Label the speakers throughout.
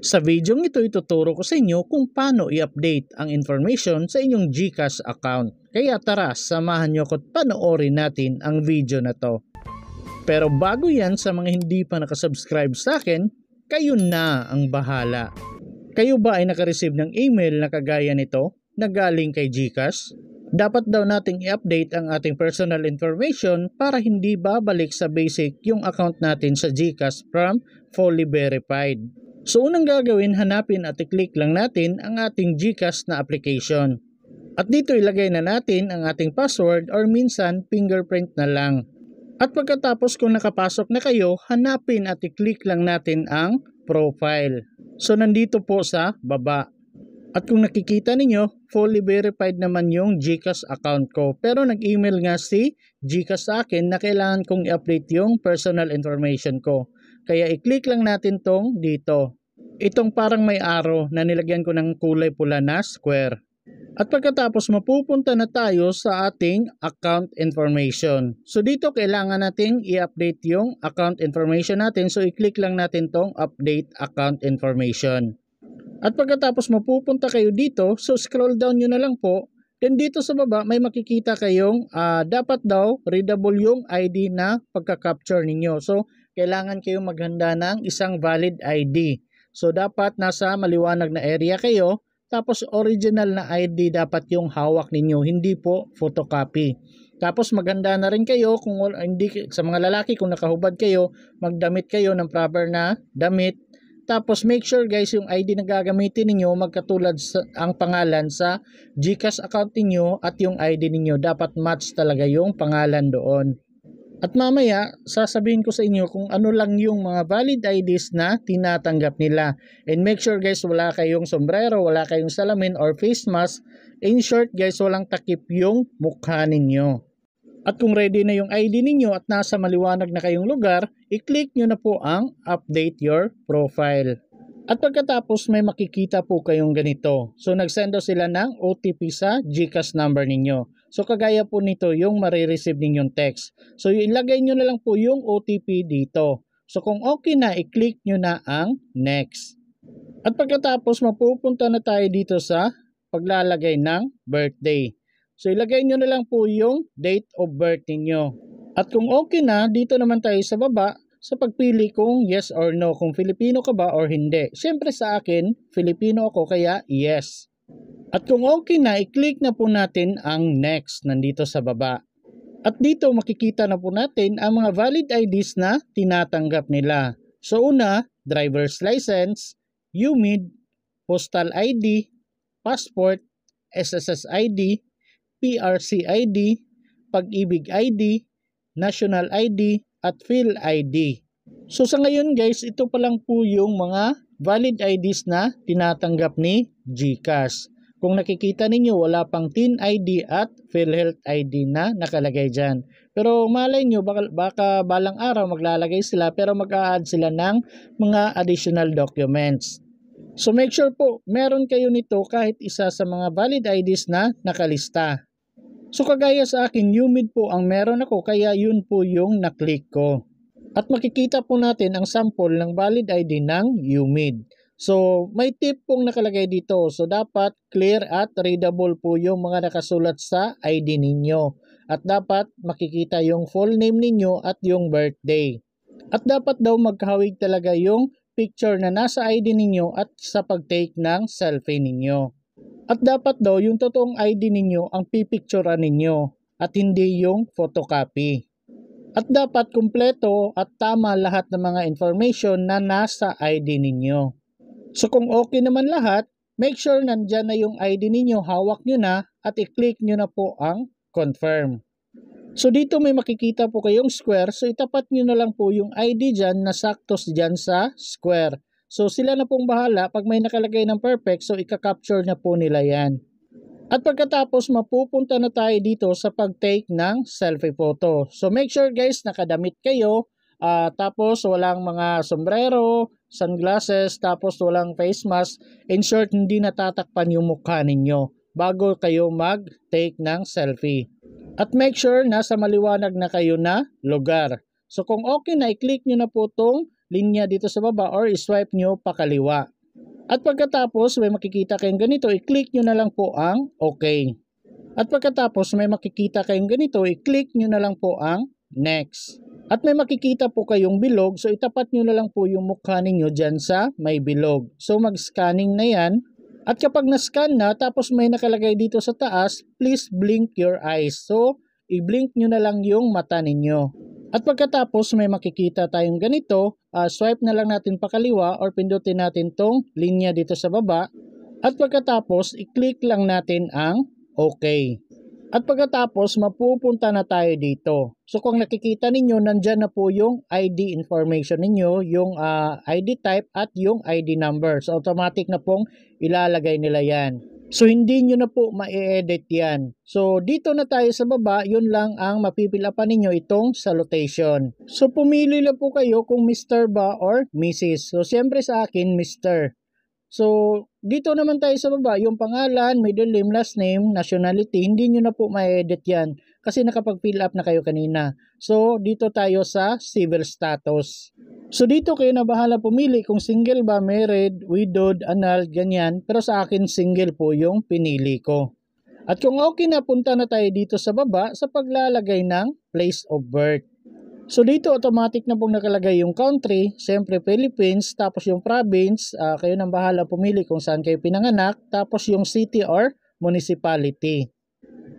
Speaker 1: Sa videong ito, ituturo ko sa inyo kung paano i-update ang information sa inyong GCash account. Kaya tara, samahan nyo ko at panoorin natin ang video na to. Pero bago yan, sa mga hindi pa nakasubscribe sa akin, kayo na ang bahala. Kayo ba ay nakareceive ng email na kagaya nito na galing kay GCash? Dapat daw nating i-update ang ating personal information para hindi babalik sa basic yung account natin sa GCash from fully verified. So unang gagawin, hanapin at i-click lang natin ang ating GCash na application. At dito ilagay na natin ang ating password or minsan fingerprint na lang. At pagkatapos kung nakapasok na kayo, hanapin at i-click lang natin ang profile. So nandito po sa baba. At kung nakikita ninyo, fully verified naman yung GCash account ko. Pero nag-email nga si GCash sa akin na kailangan kong i-update yung personal information ko. Kaya i-click lang natin tong dito. Itong parang may arrow na nilagyan ko ng kulay pula na square. At pagkatapos mapupunta na tayo sa ating account information. So dito kailangan nating i-update yung account information natin. So i-click lang natin tong update account information. At pagkatapos mapupunta kayo dito, so scroll down nyo na lang po. Then dito sa baba may makikita kayong dapat daw readable yung ID na pagka-capture ninyo. So kailangan kayong maghanda ng isang valid ID. So dapat nasa maliwanag na area kayo, tapos original na ID dapat yung hawak ninyo, hindi po photocopy. Tapos maghanda na rin kayo kung hindi, sa mga lalaki kung nakahubad kayo, magdamit kayo ng proper na damit. Tapos make sure guys yung ID na gagamitin ninyo magkatulad ang pangalan sa GCash account ninyo at yung ID ninyo dapat match talaga yung pangalan doon. At mamaya, sasabihin ko sa inyo kung ano lang yung mga valid IDs na tinatanggap nila. And make sure guys, wala kayong sombrero, wala kayong salamin or face mask. In short guys, walang takip yung mukha ninyo. At kung ready na yung ID ninyo at nasa maliwanag na kayong lugar, i-click nyo na po ang update your profile. At pagkatapos may makikita po kayong ganito. So nagsendo sila ng OTP sa GCash number ninyo. So kagaya po nito yung marireceive ninyong text. So ilagay nyo na lang po yung OTP dito. So kung okay na, i-click nyo na ang next. At pagkatapos mapupunta na tayo dito sa paglalagay ng birthday. So ilagay nyo na lang po yung date of birth ninyo. At kung okay na, dito naman tayo sa baba sa pagpili kung yes or no, kung Filipino ka ba or hindi. Siyempre sa akin, Filipino ako kaya yes. At kung okay na, i-click na po natin ang next nandito sa baba. At dito makikita na po natin ang mga valid IDs na tinatanggap nila. So una, driver's license, UMID, postal ID, passport, SSS ID, PRC ID, Pag-ibig ID, National ID, at Phil ID. So sa ngayon guys, ito pa lang po yung mga valid IDs na tinatanggap ni GCash. Kung nakikita ninyo, wala pang TIN ID at PhilHealth ID na nakalagay dyan. Pero malay nyo, baka balang araw maglalagay sila pero mag-a-add sila ng mga additional documents. So make sure po, meron kayo nito kahit isa sa mga valid IDs na nakalista. So kagaya sa akin, UMID po ang meron ako kaya yun po yung naklik ko. At makikita po natin ang sample ng valid ID ng UMID. So may tip pong nakalagay dito. So dapat clear at readable po yung mga nakasulat sa ID ninyo. At dapat makikita yung full name ninyo at yung birthday. At dapat daw magkahawig talaga yung picture na nasa ID ninyo at sa pag-take ng selfie ninyo. At dapat daw yung totoong ID ninyo ang pipicturean ninyo at hindi yung photocopy. At dapat kumpleto at tama lahat ng mga information na nasa ID ninyo. So kung okay naman lahat, make sure nandyan na yung ID ninyo, hawak nyo na at i-click nyo na po ang confirm. So dito may makikita po kayong square, so itapat nyo na lang po yung ID dyan na saktos dyan sa square. So sila na pong bahala, pag may nakalagay ng perfect, so ika-capture na po nila yan. At pagkatapos mapupunta na tayo dito sa pag-take ng selfie photo. So make sure guys nakadamit kayo, tapos walang mga sombrero, sunglasses, tapos walang face mask. In short, hindi natatakpan yung mukha ninyo bago kayo mag-take ng selfie. At make sure nasa maliwanag na kayo na lugar. So kung okay na, i-click nyo na po itong linya dito sa baba or i-swipe nyo pakaliwa. At pagkatapos may makikita kayong ganito, i-click nyo na lang po ang OK. At pagkatapos may makikita kayong ganito, i-click nyo na lang po ang Next. At may makikita po kayong bilog, so itapat nyo na lang po yung mukha ninyo dyan sa may bilog. So mag-scanning na yan. At kapag na-scan na, tapos may nakalagay dito sa taas, please blink your eyes. So i-blink nyo na lang yung mata ninyo. At pagkatapos may makikita tayong ganito, swipe na lang natin pakaliwa or pindutin natin tong linya dito sa baba. At pagkatapos i-click lang natin ang OK. At pagkatapos mapupunta na tayo dito. So kung nakikita ninyo, nandyan na po yung ID information ninyo, yung ID type at yung ID number. So automatic na pong ilalagay nila yan. So hindi nyo na po ma-edit yan. So dito na tayo sa baba, yun lang ang mapipilapan ninyo itong salutation. So pumili lang po kayo kung Mr. ba or Mrs. So siyempre sa akin, Mr. So dito naman tayo sa baba, yung pangalan, middle name, last name, nationality, hindi nyo na po ma-edit yan. Kasi nakapag-fill up na kayo kanina. So dito tayo sa civil status. So dito kayo na bahala pumili kung single ba, married, widowed, annulled, ganyan. Pero sa akin single po yung pinili ko. At kung okay na, punta na tayo dito sa baba sa paglalagay ng place of birth. So dito automatic na pong nakalagay yung country, siyempre Philippines, tapos yung province, kayo nang bahala pumili kung saan kayo pinanganak, tapos yung city or municipality.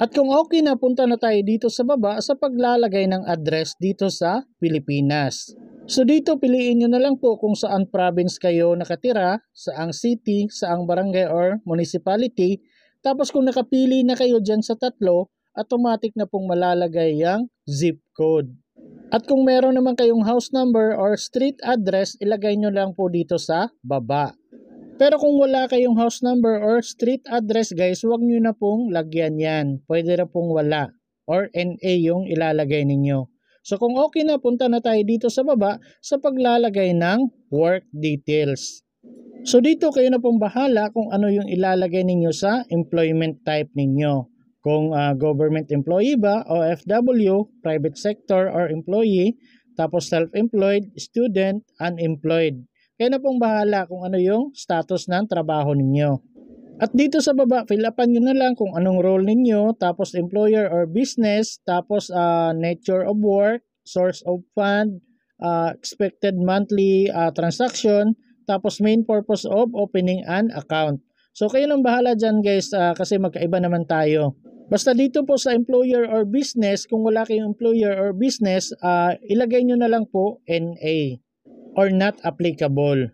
Speaker 1: At kung okay na, punta na tayo dito sa baba sa paglalagay ng address dito sa Pilipinas. So dito piliin nyo na lang po kung saan province kayo nakatira, saang city, saang barangay or municipality. Tapos kung nakapili na kayo dyan sa tatlo, automatic na pong malalagay yung zip code. At kung meron naman kayong house number or street address, ilagay nyo lang po dito sa baba. Pero kung wala kayong house number or street address guys, huwag nyo na pong lagyan yan. Pwede na pong wala or NA yung ilalagay ninyo. So kung okay na, punta na tayo dito sa baba sa paglalagay ng work details. So dito kayo na pong bahala kung ano yung ilalagay ninyo sa employment type ninyo. Kung government employee ba, OFW, private sector or employee, tapos self-employed, student, unemployed. Kayo na pong bahala kung ano yung status ng trabaho ninyo. At dito sa baba, fill upan nyo na lang kung anong role ninyo, tapos employer or business, tapos nature of work, source of fund, expected monthly transaction, tapos main purpose of opening an account. So kayo nang bahala dyan guys kasi magkaiba naman tayo. Basta dito po sa employer or business, kung wala kayong employer or business, ilagay nyo na lang po NA or not applicable.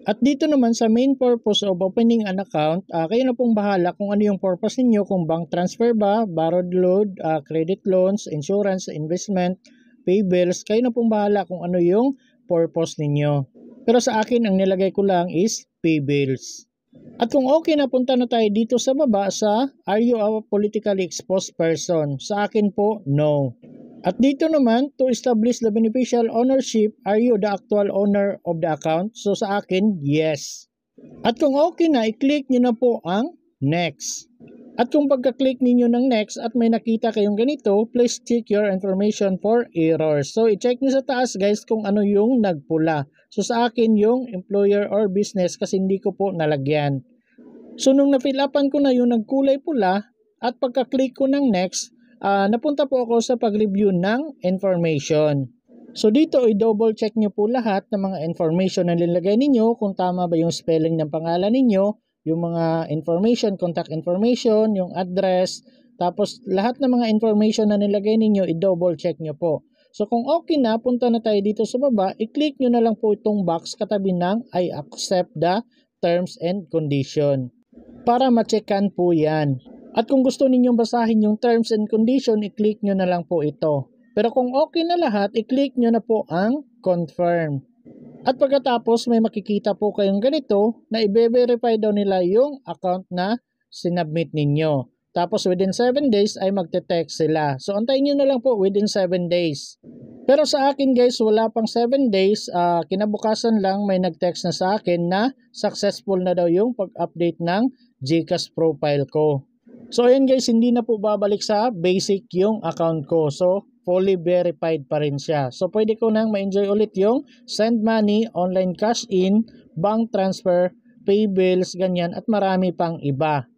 Speaker 1: At dito naman sa main purpose of opening an account, kayo na pong bahala kung ano yung purpose niyo, kung bank transfer ba, borrowed loan, credit loans, insurance, investment, pay bills, kayo na pong bahala kung ano yung purpose ninyo. Pero sa akin, ang nilagay ko lang is pay bills. At kung okay na, punta na tayo dito sa baba sa are you a politically exposed person? Sa akin po, no. At dito naman, to establish the beneficial ownership, are you the actual owner of the account? So sa akin, yes. At kung okay na, i-click nyo na po ang next. At kung pagka-click ninyo ng next at may nakita kayong ganito, please check your information for errors. So i-check nyo sa taas guys kung ano yung nagpula. So sa akin yung employer or business kasi hindi ko po nalagyan. So nung na-fill upan ko na yung nagkulay pula at pagka-click ko ng next, napunta po ako sa pag-review ng information. So dito i-double check nyo po lahat ng mga information na nilagay ninyo, kung tama ba yung spelling ng pangalan ninyo, yung mga information, contact information, yung address, tapos lahat ng mga information na nilagay ninyo i-double check nyo po. So kung okay na, punta na tayo dito sa baba, i-click nyo na lang po itong box katabi ng I accept the terms and condition para ma-checkan po yan. At kung gusto ninyong basahin yung terms and condition, i-click nyo na lang po ito. Pero kung okay na lahat, i-click nyo na po ang confirm. At pagkatapos may makikita po kayong ganito na i-verify daw nila yung account na sinubmit ninyo. Tapos within 7 days ay magte-text sila. So antayin nyo na lang po within 7 days. Pero sa akin guys, wala pang 7 days. Kinabukasan lang may nag-text na sa akin na successful na daw yung pag-update ng GCash profile ko. So ayan guys, hindi na po babalik sa basic yung account ko. So fully verified pa rin siya. So pwede ko nang ma-enjoy ulit yung send money, online cash in, bank transfer, pay bills, ganyan at marami pang iba.